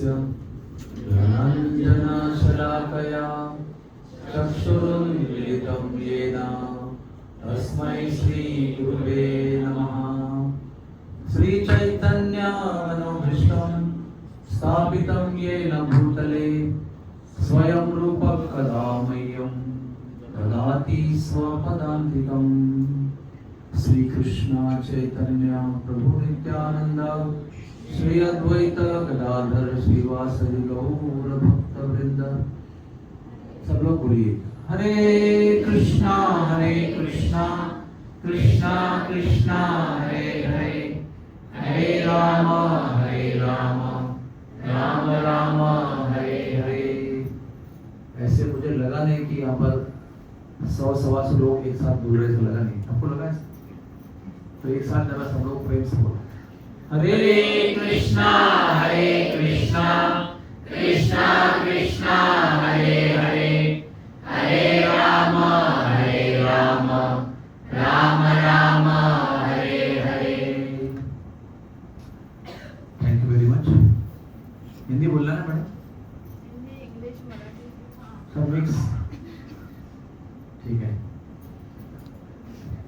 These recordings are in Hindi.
तस्य ज्ञानाञ्जनशलाकया चक्षुरुन्मिलितं येन तस्मै श्रीगुरुवे नमः। श्रीचैतन्यमनोभीष्टं स्थापितं येन भूतले स्वयं रूपः कदा मह्यं ददाति स्वपदान्तिकम्। श्री कृष्ण चैतन्य प्रभु नित्यानंद श्री अद्वैत गदाधर श्रीवासदि गौर भक्त वृंद। सब लोग बोलिए हरे कृष्णा कृष्णा कृष्णा हरे हरे, हरे राम राम राम हरे हरे। ऐसे मुझे लगा नहीं कि यहाँ पर 100-125 लोग एक साथ बोल रहे थे, लगा नहीं आपको लगा? तो एक साथ जरा सब लोग प्रेम से बोलो Hare Krishna Krishna Krishna Hare Hare, Hare Ram Ram Ram Hare Hare. Thank you very much. Hindi बोलना है मैडम? हिंदी, इंग्लिश, मराठी सब मिक्स, ठीक है।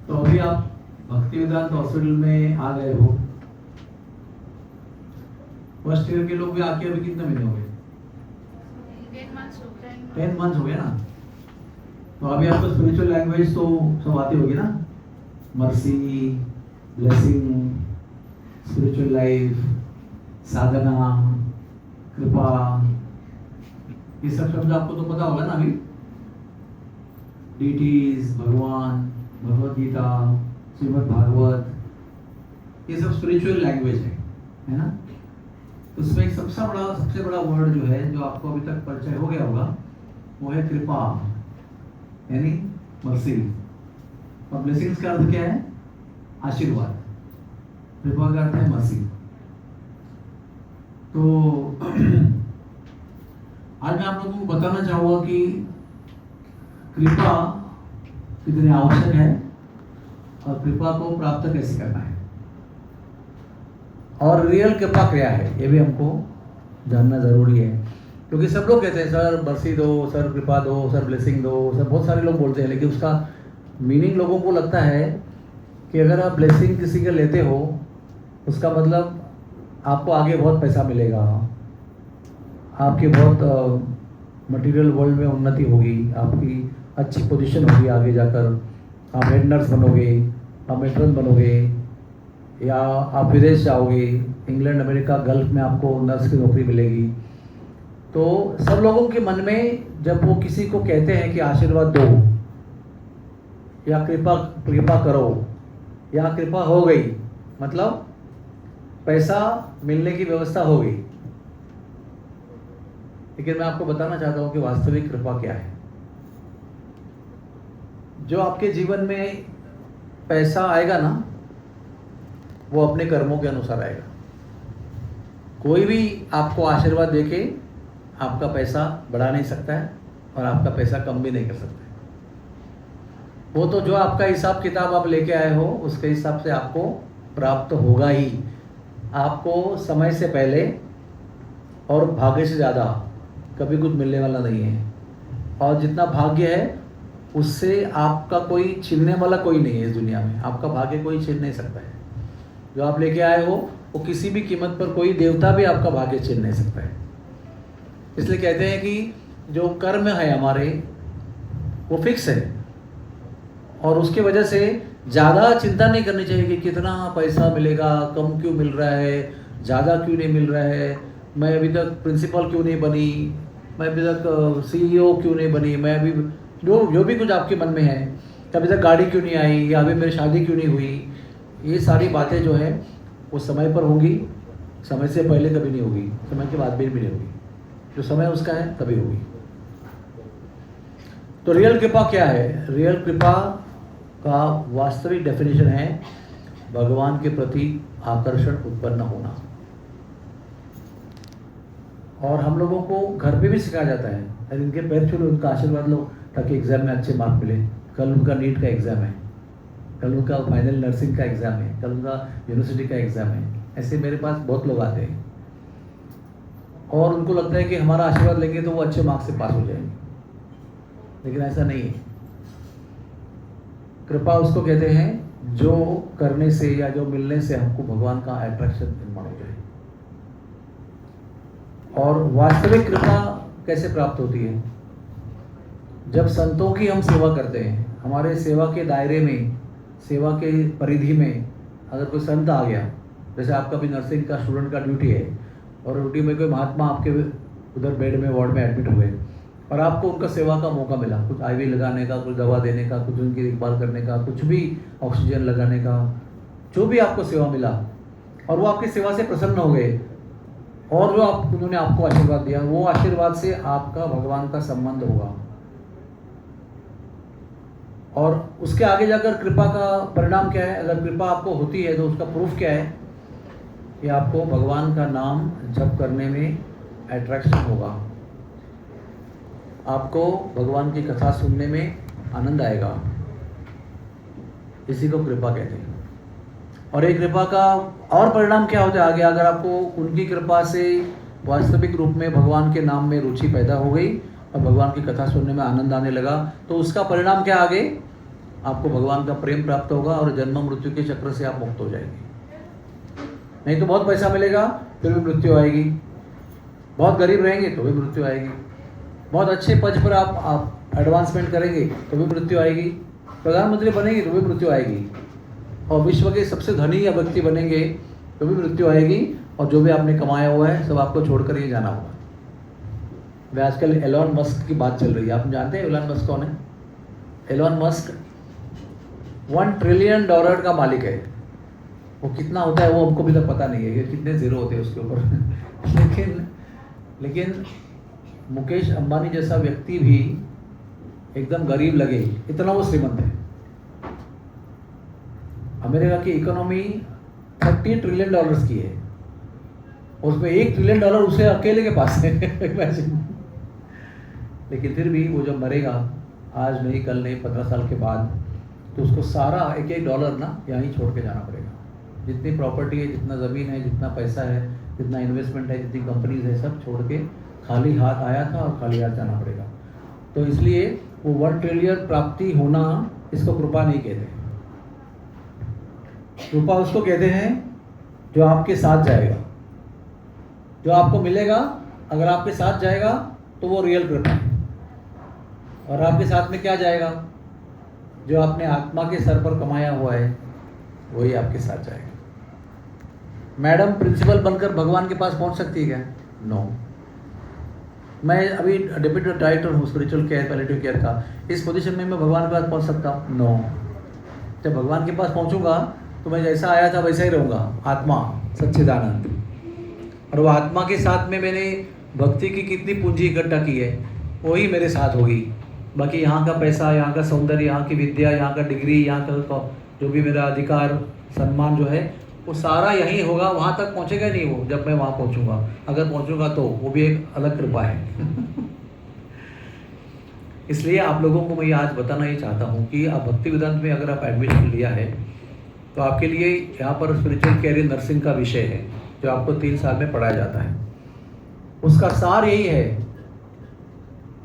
तो अभी आप भक्ति वेदांत हॉस्पिटल में आ गए हो। फर्स्ट ईयर के लोग भी आके अभी कितने महीने हो गए? 10 months हो गए। 10 मंथ्स हो गया ना। तो अभी आपको स्पिरिचुअल लैंग्वेज तो सब आती होगी ना, मर्सी, ब्लेसिंग, स्पिरिचुअल लाइफ, साधना, कृपा, ये सब शब्द आपको तो पता होगा ना अभी। डीटीज, भगवान, भगवद गीता, श्रीमद् भागवत, ये सब स्पिरिचुअल लैंग्वेज है ना। उसमें एक सबसे बड़ा वर्ड जो है, जो आपको अभी तक परिचय हो गया होगा, वो है कृपा, यानी मर्सी। और ब्लेसिंग्स का अर्थ क्या है? आशीर्वाद। कृपा का अर्थ है मर्सी। तो आज मैं आप लोगों को बताना चाहूंगा कि कृपा कितनी आवश्यक है और कृपा को प्राप्त कैसे करना है, और रियल कृपा क्या है ये भी हमको जानना जरूरी है। क्योंकि सब लोग कहते हैं सर मर्सी दो, सर कृपा दो, सर ब्लेसिंग दो, सर बहुत सारे लोग बोलते हैं, लेकिन उसका मीनिंग लोगों को लगता है कि अगर आप ब्लेसिंग किसी का लेते हो उसका मतलब आपको आगे बहुत पैसा मिलेगा, आपकी बहुत मटेरियल वर्ल्ड में उन्नति होगी, आपकी अच्छी पोजीशन होगी, आगे जाकर आप हेड नर्स बनोगे, आप मेट्रन बनोगे, या आप विदेश जाओगे, इंग्लैंड, अमेरिका, गल्फ में आपको नर्स की नौकरी मिलेगी। तो सब लोगों के मन में जब वो किसी को कहते हैं कि आशीर्वाद दो या कृपा करो या कृपा हो गई, मतलब पैसा मिलने की व्यवस्था हो गई। लेकिन मैं आपको बताना चाहता हूं कि वास्तविक कृपा क्या है। जो आपके जीवन में पैसा आएगा ना, वो अपने कर्मों के अनुसार आएगा। कोई भी आपको आशीर्वाद देके आपका पैसा बढ़ा नहीं सकता है और आपका पैसा कम भी नहीं कर सकता है। वो तो जो आपका हिसाब किताब आप लेके आए हो उसके हिसाब से आपको प्राप्त होगा ही। आपको समय से पहले और भाग्य से ज़्यादा कभी कुछ मिलने वाला नहीं है, और जितना भाग्य है उससे आपका कोई छीनने वाला कोई नहीं है इस दुनिया में। आपका भाग्य कोई छीन नहीं सकता है। जो आप लेके आए हो वो किसी भी कीमत पर कोई देवता भी आपका भाग्य छीन नहीं सकता है। इसलिए कहते हैं कि जो कर्म है हमारे वो फिक्स है, और उसके वजह से ज़्यादा चिंता नहीं करनी चाहिए कि कितना पैसा मिलेगा, कम क्यों मिल रहा है, ज़्यादा क्यों नहीं मिल रहा है, मैं अभी तक प्रिंसिपल क्यों नहीं बनी, मैं अभी तक CEO क्यों नहीं बनी, मैं अभी जो भी कुछ आपके मन में है, अभी तक गाड़ी क्यों नहीं आई, या अभी मेरी शादी क्यों नहीं हुई, ये सारी बातें जो है वो समय पर होंगी, समय से पहले कभी नहीं होगी, समय के बाद भी नहीं होगी। जो समय उसका है तभी होगी। तो रियल कृपा क्या है? रियल कृपा का वास्तविक डेफिनेशन है भगवान के प्रति आकर्षण उत्पन्न होना। और हम लोगों को घर पे भी सिखाया जाता है, अरे इनके पैर छू लो, उनका आशीर्वाद लो ताकि एग्जाम में अच्छे मार्क मिले। कल उनका नीट का एग्ज़ाम है, कल उनका फाइनल नर्सिंग का एग्ज़ाम है, कल उनका यूनिवर्सिटी का एग्ज़ाम है। ऐसे मेरे पास बहुत लोग आते हैं और उनको लगता है कि हमारा आशीर्वाद लेंगे तो वो अच्छे मार्क्स से पास हो जाएंगे, लेकिन ऐसा नहीं है। कृपा उसको कहते हैं जो करने से या जो मिलने से हमको भगवान का अट्रैक्शन निर्माण हो जाए। और वास्तविक कृपा कैसे प्राप्त होती है? जब संतों की हम सेवा करते हैं, हमारे सेवा के दायरे में, सेवा के परिधि में अगर कोई संत आ गया, जैसे आपका भी नर्सिंग का स्टूडेंट का ड्यूटी है और ड्यूटी में कोई महात्मा आपके उधर बेड में, वार्ड में एडमिट हुए और आपको उनका सेवा का मौका मिला, कुछ आईवी लगाने का, कुछ दवा देने का, कुछ उनकी देखभाल करने का, कुछ भी ऑक्सीजन लगाने का, जो भी आपको सेवा मिला और वो आपकी सेवा से प्रसन्न हो गए और जो उन्होंने आपको आशीर्वाद दिया, वो आशीर्वाद से आपका भगवान का संबंध होगा। और उसके आगे जाकर कृपा का परिणाम क्या है? अगर कृपा आपको होती है तो उसका प्रूफ क्या है? कि आपको भगवान का नाम जप करने में अट्रैक्शन होगा, आपको भगवान की कथा सुनने में आनंद आएगा। इसी को कृपा कहते हैं। और एक कृपा का और परिणाम क्या होता है आगे? अगर आपको उनकी कृपा से वास्तविक रूप में भगवान के नाम में रुचि पैदा हो गई और भगवान की कथा सुनने में आनंद आने लगा, तो उसका परिणाम क्या आगे? आपको भगवान का प्रेम प्राप्त होगा और जन्म मृत्यु के चक्र से आप मुक्त हो जाएंगे। नहीं तो बहुत पैसा मिलेगा फिर भी मृत्यु आएगी, बहुत गरीब रहेंगे तो भी मृत्यु आएगी, बहुत अच्छे पद पर आप एडवांसमेंट करेंगे तो भी मृत्यु आएगी, प्रधानमंत्री बनेंगे तो भी मृत्यु आएगी, और विश्व के सबसे धनी या व्यक्ति बनेंगे तो भी मृत्यु आएगी, और जो भी आपने कमाया हुआ है सब आपको छोड़कर ही जाना होगा। वे आजकल एलोन मस्क की बात चल रही है, आप जानते हैं एलोन मस्क कौन है? एलोन मस्क $1 ट्रिलियन का मालिक है। वो कितना होता है वो हमको भी तक पता नहीं है, ये कितने जीरो होते हैं उसके ऊपर लेकिन मुकेश अंबानी जैसा व्यक्ति भी एकदम गरीब लगे, इतना वो श्रीमंत है। अमेरिका की इकोनॉमी $30 ट्रिलियन की है, उसमें $1 ट्रिलियन उसे अकेले के पास है इमेजिन। लेकिन फिर भी वो जब मरेगा, आज नहीं कल नहीं 15 साल के बाद, तो उसको सारा $1 ना यहीं छोड़ के जाना पड़ेगा। जितनी प्रॉपर्टी है, जितना ज़मीन है, जितना पैसा है, जितना इन्वेस्टमेंट है, जितनी कंपनीज है, सब छोड़ के खाली हाथ आया था और खाली हाथ जाना पड़ेगा। तो इसलिए वो 1 ट्रिलियन प्राप्ति होना, इसको कृपा नहीं कहते। कृपा उसको कहते हैं जो आपके साथ जाएगा, जो आपको मिलेगा अगर आपके साथ जाएगा तो वो रियल कृपा है। और आपके साथ में क्या जाएगा? जो आपने आत्मा के सर पर कमाया हुआ है वही आपके साथ जाएगा। मैडम प्रिंसिपल बनकर भगवान के पास पहुंच सकती है क्या? नो। मैं अभी डिप्यूटी डायरेक्टर हूँ स्पिरिचुअल केयर पैलिएटिव केयर का, इस पोजीशन में मैं भगवान के पास पहुंच सकता हूँ? नो। जब भगवान के पास पहुंचूंगा तो मैं जैसा आया था वैसा ही रहूँगा, आत्मा सच्चिदानंद। और वो आत्मा के साथ में मैंने भक्ति की कितनी पूंजी इकट्ठा की है वही मेरे साथ होगी। बाकी यहाँ का पैसा, यहाँ का सौंदर्य, यहाँ की विद्या, यहाँ का डिग्री, यहाँ का जो भी मेरा अधिकार सम्मान जो है वो सारा यहीं होगा, वहाँ तक पहुँचेगा नहीं वो जब मैं वहाँ पहुँचूँगा। अगर पहुँचूँगा तो वो भी एक अलग कृपा है इसलिए आप लोगों को मैं आज बताना ही चाहता हूँ कि आप भक्ति वेदांत में अगर आप एडमिशन लिया है तो आपके लिए यहाँ पर स्पिरिचुअल कैरियर नर्सिंग का विषय है जो आपको 3 साल में पढ़ाया जाता है। उसका सार यही है,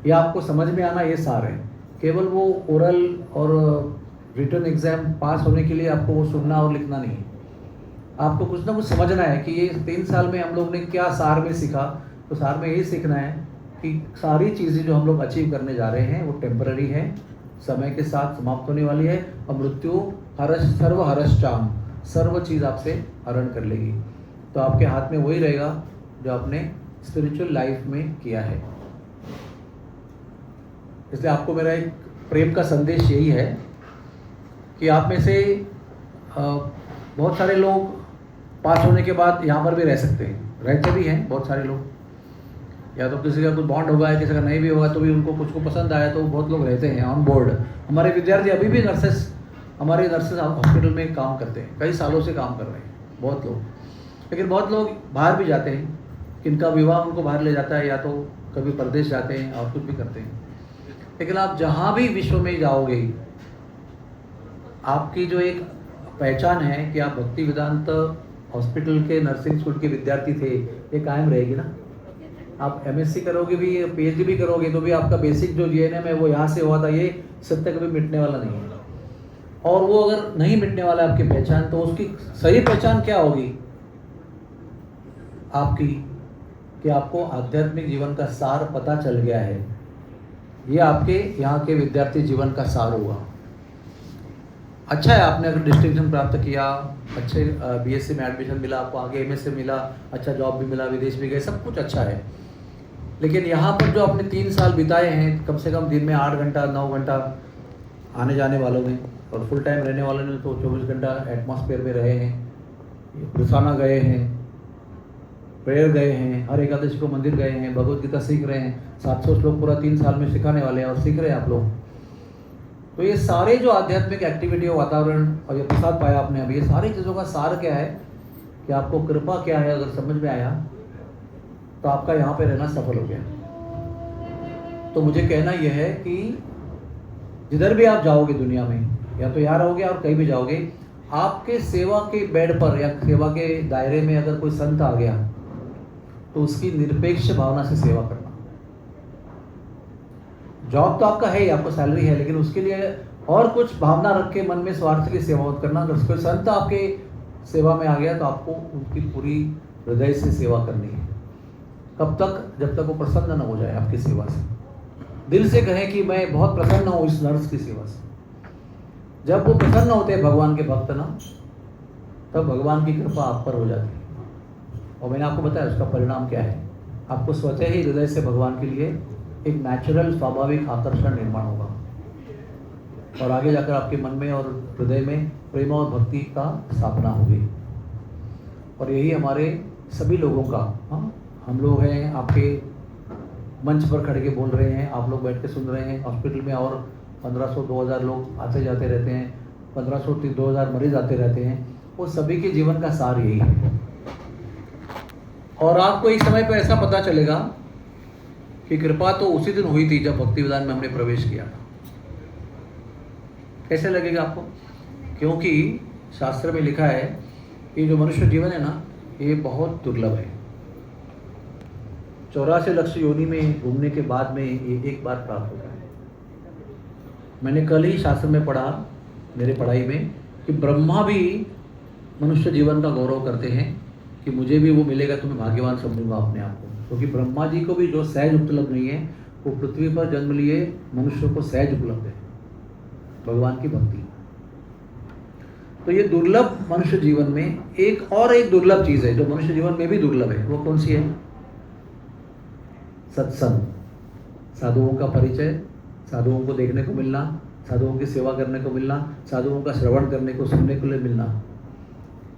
ये आपको समझ में आना ये सार है। केवल वो ओरल और रिटन एग्जाम पास होने के लिए आपको वो सुनना और लिखना नहीं है, आपको कुछ ना कुछ समझना है कि ये 3 साल में हम लोग ने क्या सार में सीखा। तो सार में यही सीखना है कि सारी चीज़ें जो हम लोग अचीव करने जा रहे हैं वो टेम्पररी है, समय के साथ समाप्त होने वाली है, और मृत्यु सर्व हरश्चाम, सर्व चीज़ आपसे हरण कर लेगी। तो आपके हाथ में वही रहेगा जो आपने स्पिरिचुअल लाइफ में किया है। इसलिए आपको मेरा एक प्रेम का संदेश यही है कि आप में से बहुत सारे लोग पास होने के बाद यहाँ पर भी रह सकते हैं, रहते भी हैं बहुत सारे लोग। या तो किसी का कुछ बॉन्ड होगा, किसी का नहीं भी होगा, तो भी उनको कुछ को पसंद आया तो बहुत लोग रहते हैं ऑन बोर्ड। हमारे विद्यार्थी अभी भी हमारे नर्सेस हॉस्पिटल में काम करते हैं, कई सालों से काम कर रहे हैं बहुत लोग। लेकिन बहुत लोग बाहर भी जाते हैं, किनका विवाह उनको बाहर ले जाता है, या तो कभी परदेश जाते हैं और कुछ भी करते हैं। लेकिन आप जहाँ भी विश्व में जाओगे, आपकी जो एक पहचान है कि आप भक्ति वेदांत हॉस्पिटल के नर्सिंग स्कूल के विद्यार्थी थे, ये कायम रहेगी ना। आप एमएससी करोगे भी, पीएचडी भी करोगे तो भी आपका बेसिक जो जीएनएम है वो यहाँ से हुआ था, ये सत्य कभी मिटने वाला नहीं है। और वो अगर नहीं मिटने वाला है आपकी पहचान, तो उसकी सही पहचान क्या होगी आपकी, कि आपको आध्यात्मिक जीवन का सार पता चल गया है। ये आपके यहाँ के विद्यार्थी जीवन का सार हुआ। अच्छा है आपने अगर डिस्टिंक्शन प्राप्त किया, अच्छे बीएससी में एडमिशन मिला, आपको आगे एमएससी मिला, अच्छा जॉब भी मिला, विदेश भी गए, सब कुछ अच्छा है। लेकिन यहाँ पर जो आपने 3 साल बिताए हैं, कम से कम दिन में 8 घंटा 9 घंटा आने जाने वालों में, और फुल टाइम रहने वालों ने तो 24 घंटा एटमॉस्फेयर में रहे हैं, रुसाना गए हैं, प्रेयर गए हैं, हर एकादशी को मंदिर गए हैं, भगवत गीता सीख रहे हैं, 700 श्लोक पूरा 3 साल में सिखाने वाले हैं और सीख रहे हैं आप लोग। तो ये सारे जो आध्यात्मिक एक्टिविटी और वातावरण और ये प्रसाद पाया आपने अभी, ये सारी चीज़ों का सार क्या है कि आपको कृपा क्या है, अगर समझ में आया तो आपका यहाँ पे रहना सफल हो गया। तो मुझे कहना यह है कि जिधर भी आप जाओगे दुनिया में, या तो यहाँ रहोगे और कहीं भी जाओगे, आपके सेवा के बेड पर या सेवा के दायरे में अगर कोई संत आ गया तो उसकी निरपेक्ष भावना से सेवा करना। जॉब तो आपका है ही, आपको सैलरी है, लेकिन उसके लिए और कुछ भावना रख के मन में स्वार्थ की सेवा मत करना। अगर कोई संत आपके सेवा में आ गया तो आपको उनकी पूरी हृदय से सेवा करनी है। कब तक? जब तक वो प्रसन्न न हो जाए आपकी सेवा से। दिल से कहें कि मैं बहुत प्रसन्न हूँ इस नर्स की सेवा से। जब वो प्रसन्न होते हैं भगवान के भक्त ना, तब भगवान की कृपा आप पर हो जाती है। और मैंने आपको बताया उसका परिणाम क्या है। आपको स्वतः ही हृदय से भगवान के लिए एक नेचुरल स्वाभाविक आकर्षण निर्माण होगा, और आगे जाकर आपके मन में और हृदय में प्रेम और भक्ति का स्थापना होगी। और यही हमारे सभी लोगों का, हाँ, हम लोग हैं आपके मंच पर खड़े के बोल रहे हैं, आप लोग बैठ के सुन रहे हैं, हॉस्पिटल में और 1500-2000 लोग आते जाते रहते हैं, 1500-2000 मरीज आते रहते हैं, वो सभी के जीवन का सार यही है। और आपको एक समय पर ऐसा पता चलेगा कि कृपा तो उसी दिन हुई थी जब भक्ति विधान में हमने प्रवेश किया था। कैसे लगेगा आपको? क्योंकि शास्त्र में लिखा है कि जो मनुष्य जीवन है ना, ये बहुत दुर्लभ है। 84 लाख योनि में घूमने के बाद में ये एक बार प्राप्त होता है। मैंने कल ही शास्त्र में पढ़ा, मेरे पढ़ाई में, कि ब्रह्मा भी मनुष्य जीवन का गौरव करते हैं कि मुझे भी वो मिलेगा तो मैं भाग्यवान समझूंगा अपने आप को। क्योंकि ब्रह्मा जी को भी जो सहज उपलब्ध नहीं है, वो पृथ्वी पर जन्म लिए मनुष्य को सहज उपलब्ध है, भगवान की भक्ति। तो ये दुर्लभ मनुष्य जीवन में एक दुर्लभ चीज़ है जो मनुष्य जीवन में भी दुर्लभ है। वो कौन सी है? सत्संग, साधुओं का परिचय, साधुओं को देखने को मिलना, साधुओं की सेवा करने को मिलना, साधुओं का श्रवण करने को, सुनने के लिए मिलना।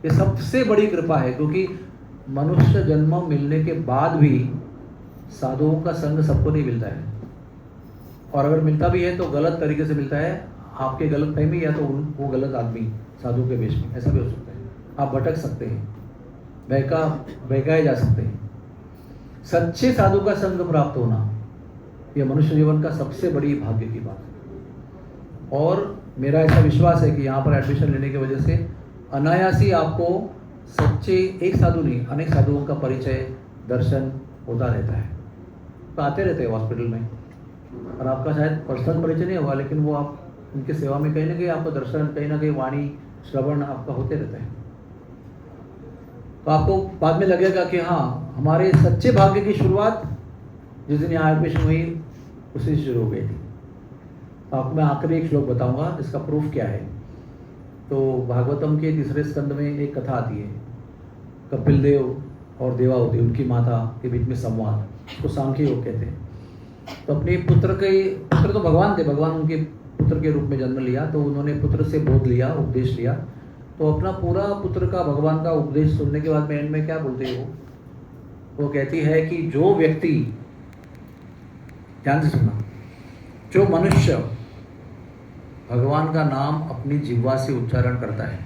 ये सबसे बड़ी कृपा है, क्योंकि मनुष्य जन्म मिलने के बाद भी साधुओं का संग सबको नहीं मिलता है, और अगर मिलता भी है तो गलत तरीके से मिलता है। आपके गलत फहमी, या तो वो गलत आदमी साधु के वेश में, ऐसा भी हो सकता है। आप भटक सकते हैं, बहकाए जा सकते हैं। सच्चे साधु का संग प्राप्त होना, यह मनुष्य जीवन का सबसे बड़ी भाग्य की बात है। और मेरा ऐसा विश्वास है कि यहाँ पर एडमिशन लेने की वजह से अनायासी आपको सच्चे, एक साधु नहीं, अनेक साधुओं का परिचय, दर्शन होता रहता है। तो आते रहते हैं हॉस्पिटल में, और आपका शायद पर्सनल परिचय नहीं होगा, लेकिन वो आप उनकी सेवा में कहीं ना कहीं आपको दर्शन, कहीं ना कहीं वाणी श्रवण आपका होते रहता है। तो आपको बाद में लगेगा कि हाँ, हमारे सच्चे भाग्य की शुरुआत जिस दिन यहाँ एडमिशन हुई उसी से शुरू हो गई थी। तो आपको मैं आखिरी एक श्लोक बताऊंगा इसका प्रूफ क्या है। तो भागवतम के 3 स्कंद में एक कथा आती है, कपिल देव और देवावती, उनकी माता के बीच में संवाद, उसको सांख्य योग कहते हैं। तो अपने पुत्र तो भगवान थे, भगवान उनके पुत्र के रूप में जन्म लिया, तो उन्होंने पुत्र से बोध लिया, उपदेश लिया। तो अपना पूरा पुत्र का भगवान का उपदेश सुनने के बाद में एंड में क्या बोलते हैं वो कहती है कि जो व्यक्ति, ध्यान से सुनना, जो मनुष्य भगवान का नाम अपनी जिह्वा से उच्चारण करता है,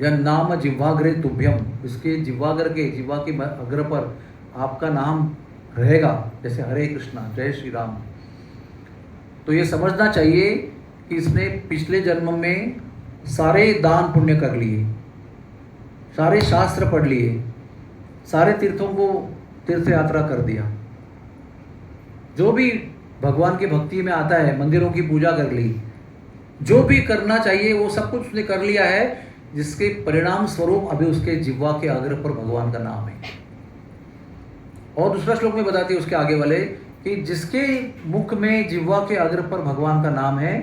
या नाम जिह्वाग्रे तुभ्यम, इसके जिह्वा के अग्र पर आपका नाम रहेगा, जैसे हरे कृष्णा, जय श्री राम, तो ये समझना चाहिए कि इसने पिछले जन्म में सारे दान पुण्य कर लिए, सारे शास्त्र पढ़ लिए, सारे तीर्थों को तीर्थ यात्रा कर दिया, जो भी भगवान की भक्ति में आता है, मंदिरों की पूजा कर ली, जो भी करना चाहिए वो सब कुछ उसने कर लिया है, जिसके परिणाम स्वरूप अभी उसके जिह्वा के अग्र पर भगवान का नाम है। और दूसरा श्लोक में बताती है उसके आगे वाले कि जिसके मुख में जिह्वा के अग्र पर भगवान का नाम है,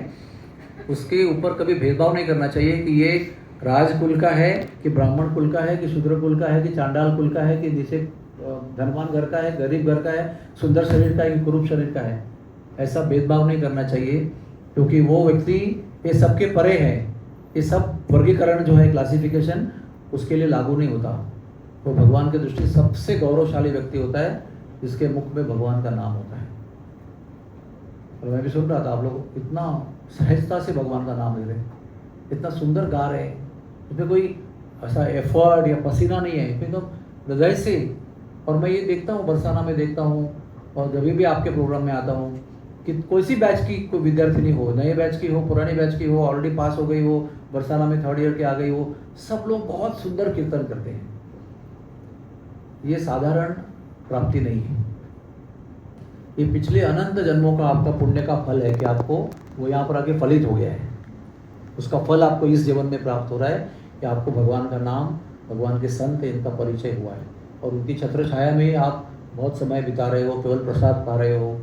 उसके ऊपर कभी भेदभाव नहीं करना चाहिए कि ये राजकुल का है कि ब्राह्मण कुल का है कि शूद्र कुल का है कि चांडाल कुल का है कि नीचे धनवान घर का है, गरीब घर का है, सुंदर शरीर का है कि कुरूप शरीर का है। ऐसा भेदभाव नहीं करना चाहिए, क्योंकि वो व्यक्ति ये सबके परे है। ये सब वर्गीकरण जो है, क्लासिफिकेशन, उसके लिए लागू नहीं होता। वो भगवान की दृष्टि सबसे गौरवशाली व्यक्ति होता है जिसके मुख में भगवान का नाम होता है। और मैं भी सुन रहा था, आप लोग इतना सहजता से भगवान का नाम ले रहे हैं, इतना सुंदर गा रहे हैं, इसमें कोई ऐसा एफर्ट या पसीना नहीं है, इसमें एकदम हृदय से। और मैं ये देखता हूँ, बरसाना में देखता हूँ, और जब भी आपके प्रोग्राम में आता हूँ कि कोई सी बैच की कोई विद्यार्थिनी हो, नए बैच की हो, पुरानी बैच की हो, ऑलरेडी पास हो गई हो, बरसाना में 3rd ईयर के आ गई हो, सब लोग बहुत सुंदर कीर्तन करते हैं। ये साधारण प्राप्ति नहीं है, ये पिछले अनंत जन्मों का आपका पुण्य का फल है कि आपको वो यहाँ पर आके फलित हो गया है। उसका फल आपको इस जीवन में प्राप्त हो रहा है कि आपको भगवान का नाम, भगवान के संत, इनका परिचय हुआ है, और उनकी छत्र छाया में आप बहुत समय बिता रहे हो, केवल प्रसाद पा रहे हो,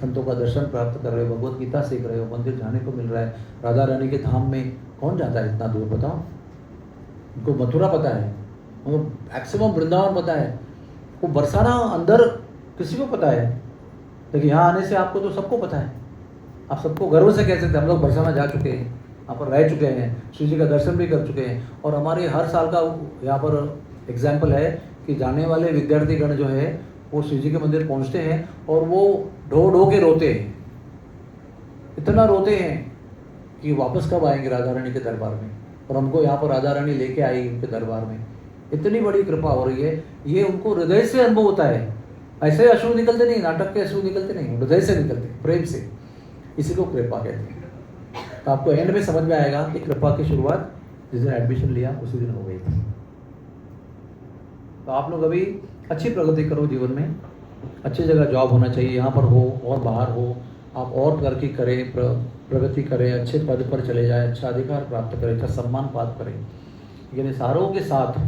संतों का दर्शन प्राप्त कर रहे हो, भगवत गीता सीख रहे हो, मंदिर जाने को मिल रहा है। राधा रानी के धाम में कौन जाता है इतना दूर, बताओ? उनको मथुरा पता है, उनको मैक्सिमम वृंदावन पता है, वो बरसाना अंदर किसी को पता है, लेकिन यहाँ आने से आपको तो सबको पता है। आप सबको गर्व से कह सकते हैं हम लोग बरसाना जा चुके हैं, यहाँ पर रह चुके हैं, शिव जी का दर्शन भी कर चुके हैं। और हमारे हर साल का यहाँ पर एग्जाम्पल है कि जाने वाले विद्यार्थीगण जो है वो शिव जी के मंदिर पहुँचते हैं और वो ढो ढो के रोते हैं, इतना रोते हैं कि वापस कब आएंगे राधा रानी के दरबार में, और हमको यहाँ पर राधा रानी लेके आई उनके दरबार में। इतनी बड़ी कृपा हो रही है, ये उनको हृदय से अनुभव होता है। ऐसे अश्रु निकलते नहीं, नाटक के अश्रु निकलते नहीं, हृदय से निकलते, प्रेम से। इसी को कृपा कहते हैं। तो आपको एंड में समझ में आएगा कि कृपा की शुरुआत जिस दिन एडमिशन लिया उसी दिन हो गई थी। तो आप लोग अभी अच्छी प्रगति करो जीवन में, अच्छी जगह जॉब होना चाहिए, यहाँ पर हो और बाहर हो, आप और तरक्की करें, प्रगति करें, अच्छे पद पर चले जाएं, अच्छा अधिकार प्राप्त करें, अच्छा सम्मान प्राप्त करें। लेकिन सारों के साथ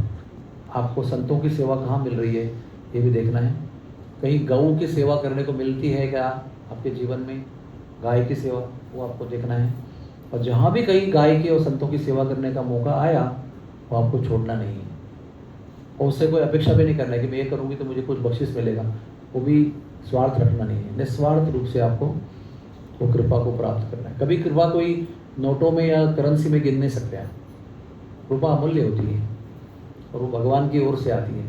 आपको संतों की सेवा कहाँ मिल रही है ये भी देखना है। कहीं गऊ की सेवा करने को मिलती है क्या आपके जीवन में, गाय की सेवा, वो आपको देखना है। और जहाँ भी कहीं गाय की और संतों की सेवा करने का मौका आया वो आपको छोड़ना नहीं है, और उससे कोई अपेक्षा भी नहीं करना है कि मैं ये करूँगी तो मुझे कुछ बख्शिश मिलेगा, वो भी स्वार्थ रखना नहीं है। निस्वार्थ रूप से आपको वो कृपा को प्राप्त करना है। कभी कृपा कोई नोटों में या करेंसी में गिन नहीं सकते हैं। कृपा अमूल्य होती है और वो भगवान की ओर से आती है,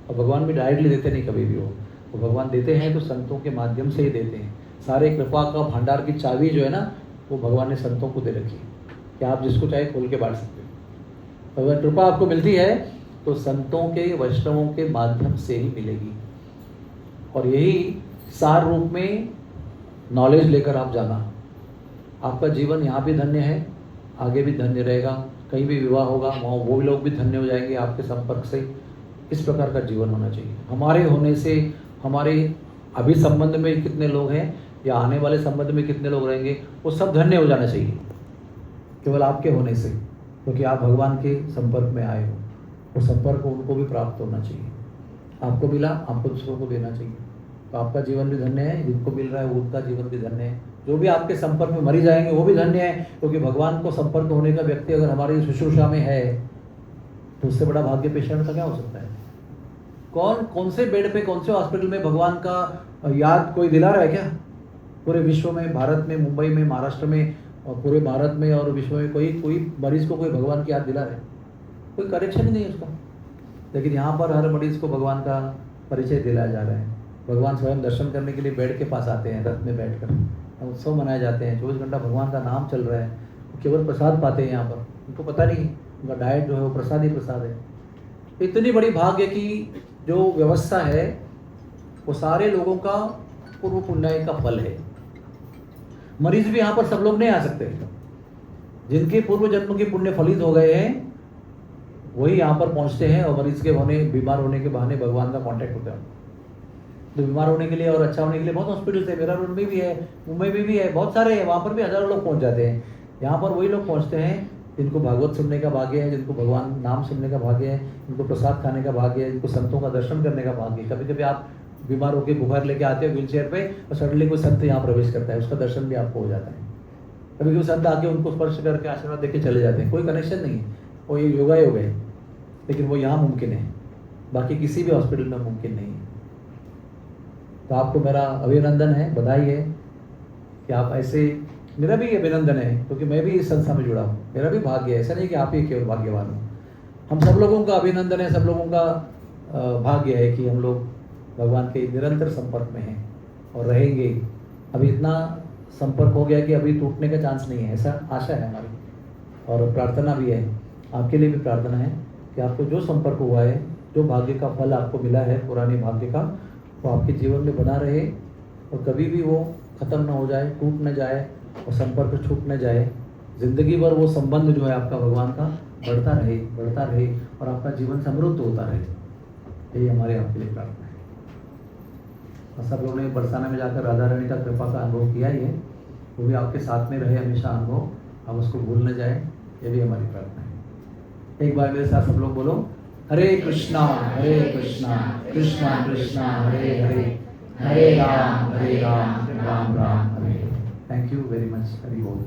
और भगवान भी डायरेक्टली देते नहीं कभी भी, वो भगवान देते हैं तो संतों के माध्यम से ही देते हैं। सारे कृपा का भंडार की चाबी जो है ना, वो भगवान ने संतों को दे रखी है कि आप जिसको चाहे खोल के बांट सकते हो। अगर कृपा आपको मिलती है तो संतों के, वैष्णवों के माध्यम से ही मिलेगी, और यही सार रूप में नॉलेज लेकर आप जाना। आपका जीवन यहाँ भी धन्य है, आगे भी धन्य रहेगा। कहीं भी विवाह होगा वहाँ वो लोग भी धन्य हो जाएंगे आपके संपर्क से। इस प्रकार का जीवन होना चाहिए। हमारे होने से, हमारे अभी संबंध में कितने लोग हैं या आने वाले संबंध में कितने लोग रहेंगे, वो सब धन्य हो जाना चाहिए केवल आपके होने से, क्योंकि आप भगवान के संपर्क में आए हो। वो संपर्क उनको भी प्राप्त होना चाहिए। आपको मिला, आपको दूसरों को देना चाहिए। तो आपका जीवन भी धन्य है, जिनको मिल रहा है उनका जीवन भी धन्य है। जो भी आपके संपर्क में मरी जाएंगे वो भी धन्य है, क्योंकि भगवान को संपर्क होने का व्यक्ति अगर हमारी शुश्रूषा में है तो उससे बड़ा भाग्य पेशेंट का क्या हो सकता है। कौन से बेड पे, कौन से हॉस्पिटल में भगवान का याद कोई दिला रहा है क्या? पूरे विश्व में, भारत में, मुंबई में, महाराष्ट्र में, और पूरे भारत में और विश्व में कोई मरीज को कोई भगवान की याद दिला रहा है? कोई करेक्शन ही नहीं है उसका। लेकिन यहाँ पर हर मरीज को भगवान का परिचय दिलाया जा रहा है। भगवान स्वयं दर्शन करने के लिए बेड के पास आते हैं, रथ में बैठकर। उत्सव मनाए जाते हैं, 24 घंटा भगवान का नाम चल रहा है। केवल प्रसाद पाते हैं यहाँ पर, उनको पता नहीं उनका डाइट जो है वो प्रसाद ही प्रसाद है। इतनी बड़ी भाग्य की जो व्यवस्था है वो सारे लोगों का पूर्व पुण्य का फल है। मरीज भी यहाँ पर सब लोग नहीं आ सकते। जिनके पूर्व जन्म के पुण्य फलित हो गए हैं वही यहाँ पर पहुँचते हैं, और मरीज के होने, बीमार होने के बहाने भगवान का कांटेक्ट होता है। तो बीमार होने के लिए और अच्छा होने के लिए बहुत हॉस्पिटल्स है, मेरा रोड में भी है, मुंबई में भी है, बहुत सारे हैं, वहाँ पर भी हज़ारों लोग पहुँच जाते हैं। यहाँ पर वही लोग पहुँचते हैं जिनको भागवत सुनने का भाग्य है, जिनको भगवान नाम सुनने का भाग्य है, जिनको प्रसाद खाने का भाग्य है, जिनको संतों का दर्शन करने का भाग्य है। कभी कभी आप बीमार होकर बुखार लेके आते हो व्हील चेयर पे और सडनली कोई संत यहाँ प्रवेश करता है, उसका दर्शन भी आपको हो जाता है। कभी कभी संत आके उनको स्पर्श करके आशीर्वाद देके चले जाते हैं, कोई कनेक्शन नहीं है, वो ये योगा योग है, लेकिन वो यहाँ मुमकिन है, बाकी किसी भी हॉस्पिटल में मुमकिन नहीं है। तो आपको मेरा अभिनंदन है, बधाई है कि आप ऐसे, मेरा भी अभिनंदन है क्योंकि मैं भी इस संस्था में जुड़ा हूँ, मेरा भी भाग्य है, ऐसा नहीं कि आप ही केवल भाग्यवान हो। हम सब लोगों का अभिनंदन है, सब लोगों का भाग्य है कि हम लोग भगवान के निरंतर संपर्क में हैं और रहेंगे। अभी इतना संपर्क हो गया कि अभी टूटने का चांस नहीं है, ऐसा आशा है हमारी, और प्रार्थना भी है, आपके लिए भी प्रार्थना है कि आपको जो संपर्क हुआ है, जो भाग्य का फल आपको मिला है पुराने भाग्य का, वो आपके जीवन में बना रहे और कभी भी वो ख़त्म ना हो जाए, टूट न जाए और संपर्क छूट न जाए। ज़िंदगी भर वो संबंध जो है आपका भगवान का बढ़ता रहे और आपका जीवन समृद्ध होता रहे, यही हमारे आपके लिए प्रार्थना है। और सब लोगों ने बरसाना में जाकर राधा रानी का कृपा का अनुभव किया ही है, वो भी आपके साथ में रहे हमेशा अनुभव, आप उसको भूल न जाए, ये भी हमारी प्रार्थना है। एक बार मेरे साथ सब लोग बोलो, Hare Krishna Krishna Krishna Hare Hare, Hare Ram Ram Ram Hare. Thank you very much. Hari बोल।